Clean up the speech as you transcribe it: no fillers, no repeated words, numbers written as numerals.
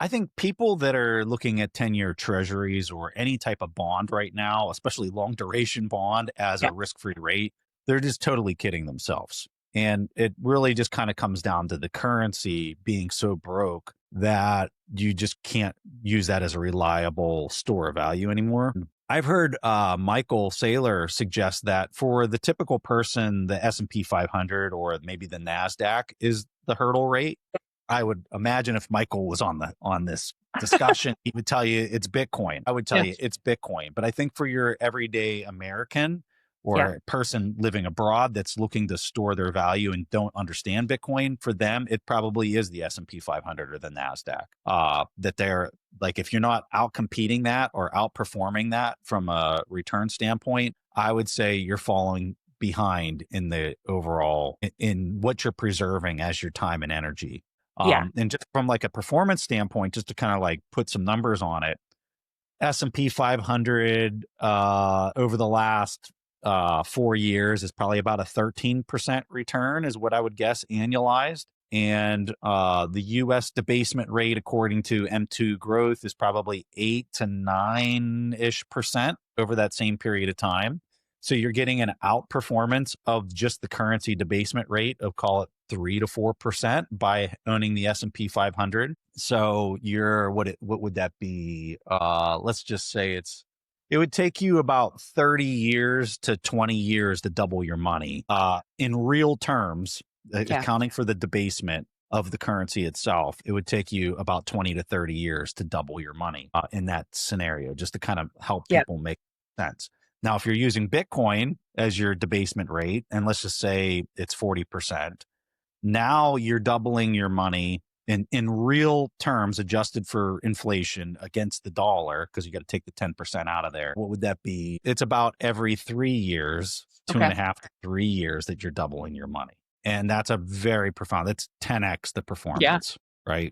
I think people that are looking at 10-year treasuries or any type of bond right now, especially long duration bond as Yeah. a risk-free rate, they're just totally kidding themselves. And it really just kind of comes down to the currency being so broke that you just can't use that as a reliable store of value anymore. I've heard Michael Saylor suggest that for the typical person, the S&P 500 or maybe the NASDAQ is the hurdle rate. I would imagine if Michael was on this discussion, he would tell you it's Bitcoin. I would tell Yeah. you it's Bitcoin. But I think for your everyday American Yeah. or a person living abroad that's looking to store their value and don't understand Bitcoin, for them, it probably is the S&P 500 or the NASDAQ. That they're like, if you're not out competing that or outperforming that from a return standpoint, I would say you're falling behind in the overall in what you're preserving as your time and energy. Yeah. And just from like a performance standpoint, just to kind of like put some numbers on it, S&P 500 over the last 4 years is probably about a 13% return is what I would guess annualized. And the U.S. debasement rate, according to M2 Growth, is probably 8 to 9-ish% over that same period of time. So you're getting an outperformance of just the currency debasement rate of, call it, 3 to 4% by owning the S&P 500. So what would that be? Let's just say it would take you about 30 years to 20 years to double your money. In real terms, Yeah. accounting for the debasement of the currency itself, it would take you about 20 to 30 years to double your money in that scenario, just to kind of help Yeah. people make sense. Now, if you're using Bitcoin as your debasement rate, and let's just say it's 40%, now you're doubling your money in real terms, adjusted for inflation against the dollar, because you got to take the 10% out of there. What would that be? It's about every 3 years, two and Okay. a half to 3 years that you're doubling your money. And that's a very profound, that's 10x the Yeah. performance, right?